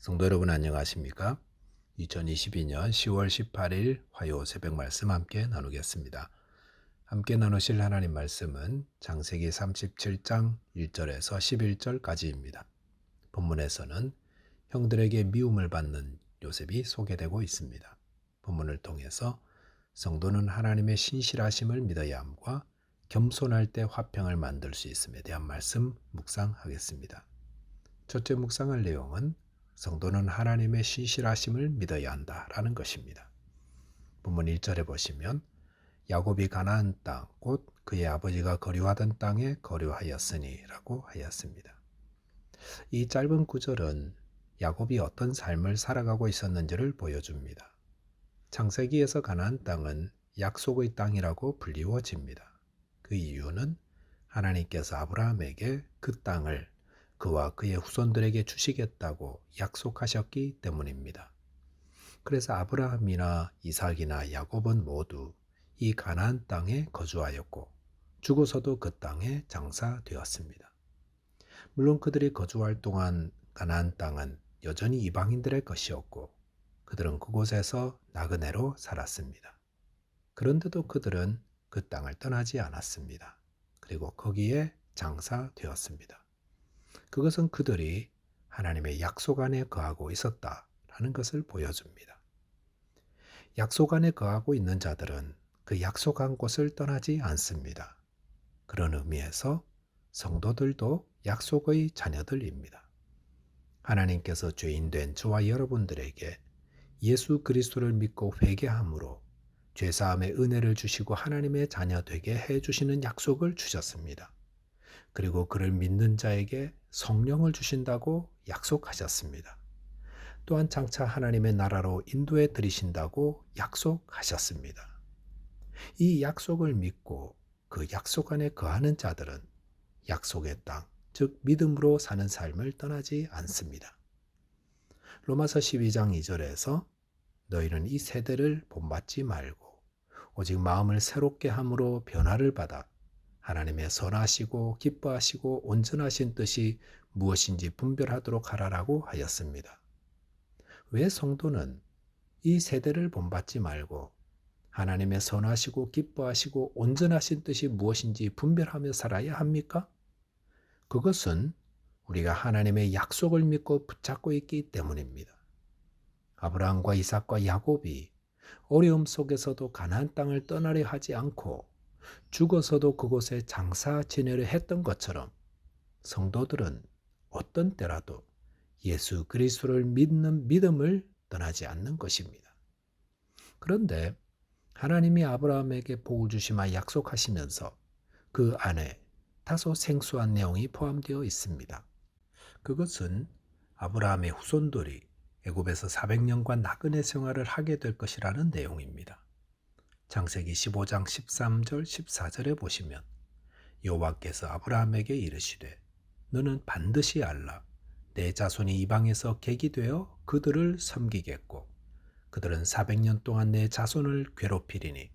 성도 여러분 안녕하십니까? 2022년 10월 18일 화요 새벽 말씀 함께 나누겠습니다. 함께 나누실 하나님 말씀은 창세기 37장 1절에서 11절까지입니다. 본문에서는 형들에게 미움을 받는 요셉이 소개되고 있습니다. 본문을 통해서 성도는 하나님의 신실하심을 믿어야 함과 겸손할 때 화평을 만들 수 있음에 대한 말씀 묵상하겠습니다. 첫째 묵상할 내용은 성도는 하나님의 신실하심을 믿어야 한다라는 것입니다. 본문 1절에 보시면 야곱이 가나안 땅, 곧 그의 아버지가 거류하던 땅에 거류하였으니 라고 하였습니다. 이 짧은 구절은 야곱이 어떤 삶을 살아가고 있었는지를 보여줍니다. 창세기에서 가나안 땅은 약속의 땅이라고 불리워집니다. 그 이유는 하나님께서 아브라함에게 그 땅을 그와 그의 후손들에게 주시겠다고 약속하셨기 때문입니다. 그래서 아브라함이나 이삭이나 야곱은 모두 이 가나안 땅에 거주하였고 죽어서도 그 땅에 장사되었습니다. 물론 그들이 거주할 동안 가나안 땅은 여전히 이방인들의 것이었고 그들은 그곳에서 나그네로 살았습니다. 그런데도 그들은 그 땅을 떠나지 않았습니다. 그리고 거기에 장사되었습니다. 그것은 그들이 하나님의 약속 안에 거하고 있었다라는 것을 보여줍니다. 약속 안에 거하고 있는 자들은 그 약속한 곳을 떠나지 않습니다. 그런 의미에서 성도들도 약속의 자녀들입니다. 하나님께서 죄인된 저와 여러분들에게 예수 그리스도를 믿고 회개함으로 죄사함의 은혜를 주시고 하나님의 자녀 되게 해주시는 약속을 주셨습니다. 그리고 그를 믿는 자에게 성령을 주신다고 약속하셨습니다. 또한 장차 하나님의 나라로 인도해 드리신다고 약속하셨습니다. 이 약속을 믿고 그 약속 안에 거하는 자들은 약속의 땅, 즉 믿음으로 사는 삶을 떠나지 않습니다. 로마서 12장 2절에서 너희는 이 세대를 본받지 말고 오직 마음을 새롭게 함으로 변화를 받아 하나님의 선하시고 기뻐하시고 온전하신 뜻이 무엇인지 분별하도록 하라라고 하였습니다. 왜 성도는 이 세대를 본받지 말고 하나님의 선하시고 기뻐하시고 온전하신 뜻이 무엇인지 분별하며 살아야 합니까? 그것은 우리가 하나님의 약속을 믿고 붙잡고 있기 때문입니다. 아브라함과 이삭과 야곱이 어려움 속에서도 가나안 땅을 떠나려 하지 않고 죽어서도 그곳에 장사 지내려 했던 것처럼 성도들은 어떤 때라도 예수 그리스도를 믿는 믿음을 떠나지 않는 것입니다. 그런데 하나님이 아브라함에게 복을 주시마 약속하시면서 그 안에 다소 생소한 내용이 포함되어 있습니다. 그것은 아브라함의 후손들이 애굽에서 400년간 나그네 생활을 하게 될 것이라는 내용입니다. 창세기 15장 13절 14절에 보시면 여호와께서 아브라함에게 이르시되 너는 반드시 알라 내 자손이 이방에서 객이 되어 그들을 섬기겠고 그들은 400년 동안 내 자손을 괴롭히리니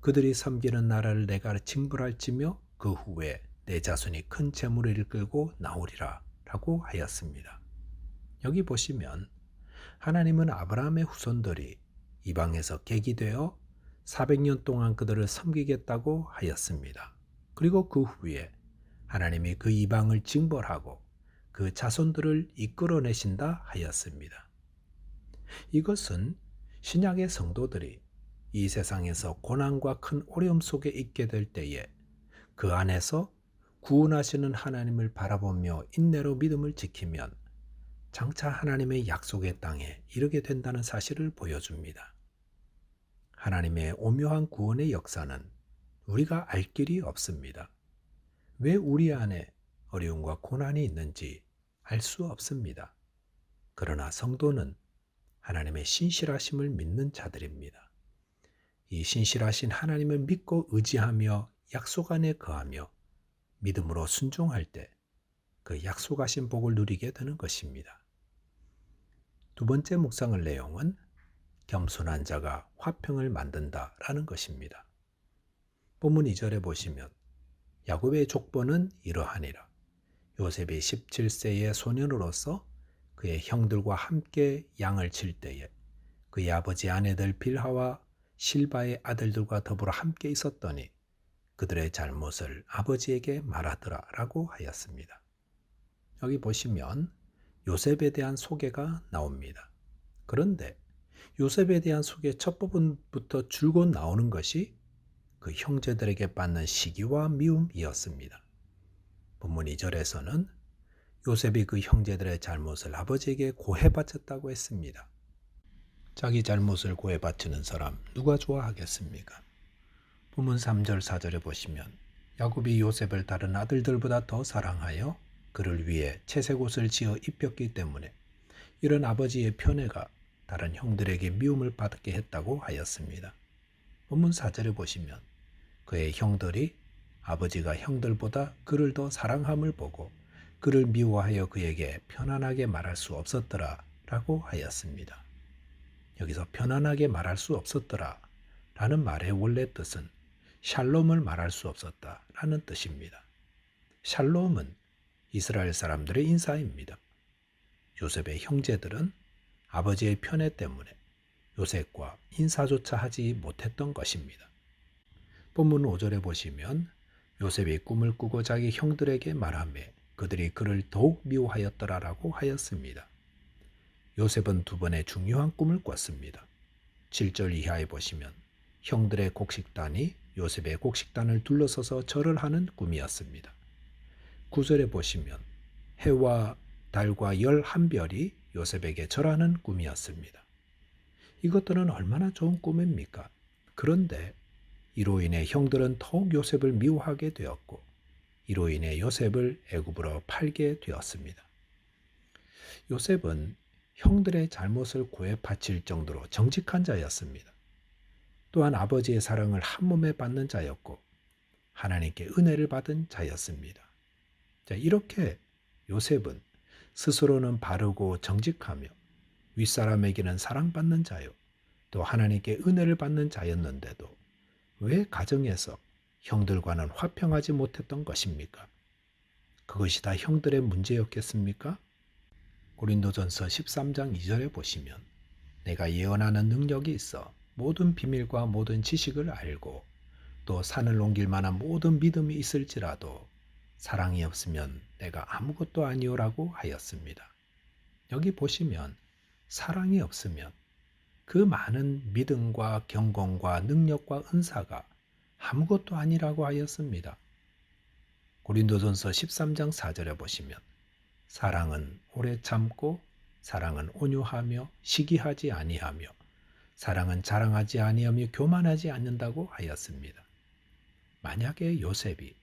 그들이 섬기는 나라를 내가 징벌할지며 그 후에 내 자손이 큰 재물을 이끌고 나오리라 라고 하였습니다. 여기 보시면 하나님은 아브라함의 후손들이 이방에서 객이 되어 400년 동안 그들을 섬기겠다고 하였습니다. 그리고 그 후에 하나님이 그 이방을 징벌하고 그 자손들을 이끌어내신다 하였습니다. 이것은 신약의 성도들이 이 세상에서 고난과 큰 어려움 속에 있게 될 때에 그 안에서 구원하시는 하나님을 바라보며 인내로 믿음을 지키면 장차 하나님의 약속의 땅에 이르게 된다는 사실을 보여줍니다. 하나님의 오묘한 구원의 역사는 우리가 알 길이 없습니다. 왜 우리 안에 어려움과 고난이 있는지 알 수 없습니다. 그러나 성도는 하나님의 신실하심을 믿는 자들입니다. 이 신실하신 하나님을 믿고 의지하며 약속 안에 거하며 믿음으로 순종할 때 그 약속하신 복을 누리게 되는 것입니다. 두 번째 묵상할 내용은 겸손한 자가 화평을 만든다라는 것입니다. 본문 2절에 보시면 야곱의 족보는 이러하니라. 요셉이 17세의 소년으로서 그의 형들과 함께 양을 칠 때에 그의 아버지 아내들 빌하와 실바의 아들들과 더불어 함께 있었더니 그들의 잘못을 아버지에게 말하더라 라고 하였습니다. 여기 보시면 요셉에 대한 소개가 나옵니다. 그런데 요셉에 대한 소개 첫 부분부터 줄곧 나오는 것이 그 형제들에게 받는 시기와 미움이었습니다. 본문 2절에서는 요셉이 그 형제들의 잘못을 아버지에게 고해바쳤다고 했습니다. 자기 잘못을 고해바치는 사람 누가 좋아하겠습니까? 본문 3절 4절에 보시면 야곱이 요셉을 다른 아들들보다 더 사랑하여 그를 위해 채색 옷을 지어 입혔기 때문에 이런 아버지의 편애가 다른 형들에게 미움을 받게 했다고 하였습니다. 본문 4절에 보시면 그의 형들이 아버지가 형들보다 그를 더 사랑함을 보고 그를 미워하여 그에게 편안하게 말할 수 없었더라 라고 하였습니다. 여기서 편안하게 말할 수 없었더라 라는 말의 원래 뜻은 샬롬을 말할 수 없었다 라는 뜻입니다. 샬롬은 이스라엘 사람들의 인사입니다. 요셉의 형제들은 아버지의 편애 때문에 요셉과 인사조차 하지 못했던 것입니다. 본문 5절에 보시면 요셉이 꿈을 꾸고 자기 형들에게 말하며 그들이 그를 더욱 미워하였더라라고 하였습니다. 요셉은 두 번의 중요한 꿈을 꿨습니다. 7절 이하에 보시면 형들의 곡식단이 요셉의 곡식단을 둘러서서 절을 하는 꿈이었습니다. 9절에 보시면 해와 달과 11별이 요셉에게 절하는 꿈이었습니다. 이것들은 얼마나 좋은 꿈입니까? 그런데 이로 인해 형들은 더욱 요셉을 미워하게 되었고 이로 인해 요셉을 애굽으로 팔게 되었습니다. 요셉은 형들의 잘못을 고해 바칠 정도로 정직한 자였습니다. 또한 아버지의 사랑을 한 몸에 받는 자였고 하나님께 은혜를 받은 자였습니다. 자, 이렇게 요셉은 스스로는 바르고 정직하며 윗사람에게는 사랑받는 자요 또 하나님께 은혜를 받는 자였는데도 왜 가정에서 형들과는 화평하지 못했던 것입니까? 그것이 다 형들의 문제였겠습니까? 고린도전서 13장 2절에 보시면 내가 예언하는 능력이 있어 모든 비밀과 모든 지식을 알고 또 산을 옮길 만한 모든 믿음이 있을지라도 사랑이 없으면 내가 아무것도 아니오라고 하였습니다. 여기 보시면 사랑이 없으면 그 많은 믿음과 경건과 능력과 은사가 아무것도 아니라고 하였습니다. 고린도전서 13장 4절에 보시면 사랑은 오래 참고 사랑은 온유하며 시기하지 아니하며 사랑은 자랑하지 아니하며 교만하지 않는다고 하였습니다. 만약에 요셉이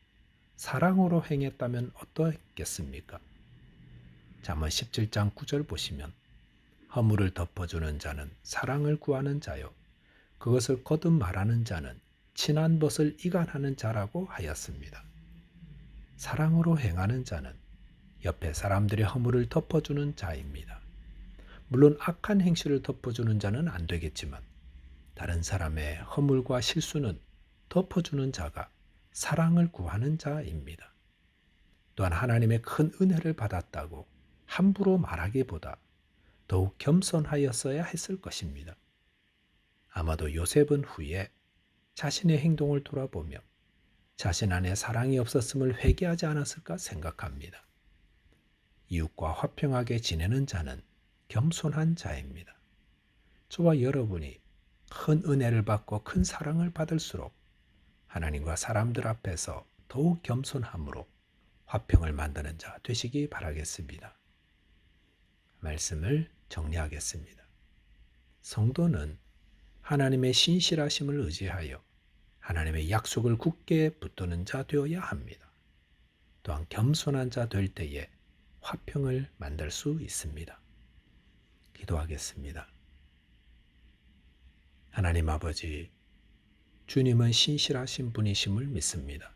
사랑으로 행했다면 어떠했겠습니까? 잠언 17장 9절 보시면 허물을 덮어주는 자는 사랑을 구하는 자요 그것을 거듭 말하는 자는 친한 벗을 이간하는 자라고 하였습니다. 사랑으로 행하는 자는 옆에 사람들의 허물을 덮어주는 자입니다. 물론 악한 행실을 덮어주는 자는 안 되겠지만 다른 사람의 허물과 실수는 덮어주는 자가 사랑을 구하는 자입니다. 또한 하나님의 큰 은혜를 받았다고 함부로 말하기보다 더욱 겸손하였어야 했을 것입니다. 아마도 요셉은 후에 자신의 행동을 돌아보며 자신 안에 사랑이 없었음을 회개하지 않았을까 생각합니다. 이웃과 화평하게 지내는 자는 겸손한 자입니다. 저와 여러분이 큰 은혜를 받고 큰 사랑을 받을수록 하나님과 사람들 앞에서 더욱 겸손함으로 화평을 만드는 자 되시기 바라겠습니다. 말씀을 정리하겠습니다. 성도는 하나님의 신실하심을 의지하여 하나님의 약속을 굳게 붙드는 자 되어야 합니다. 또한 겸손한 자 될 때에 화평을 만들 수 있습니다. 기도하겠습니다. 하나님 아버지, 주님은 신실하신 분이심을 믿습니다.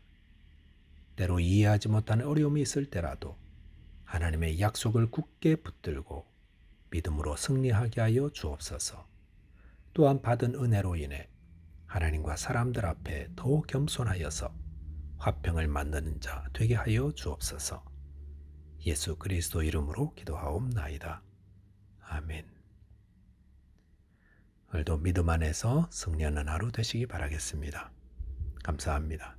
때로 이해하지 못하는 어려움이 있을 때라도 하나님의 약속을 굳게 붙들고 믿음으로 승리하게 하여 주옵소서. 또한 받은 은혜로 인해 하나님과 사람들 앞에 더욱 겸손하여서 화평을 만드는 자 되게 하여 주옵소서. 예수 그리스도 이름으로 기도하옵나이다. 아멘. 오늘도 믿음 안에서 승리하는 하루 되시기 바라겠습니다. 감사합니다.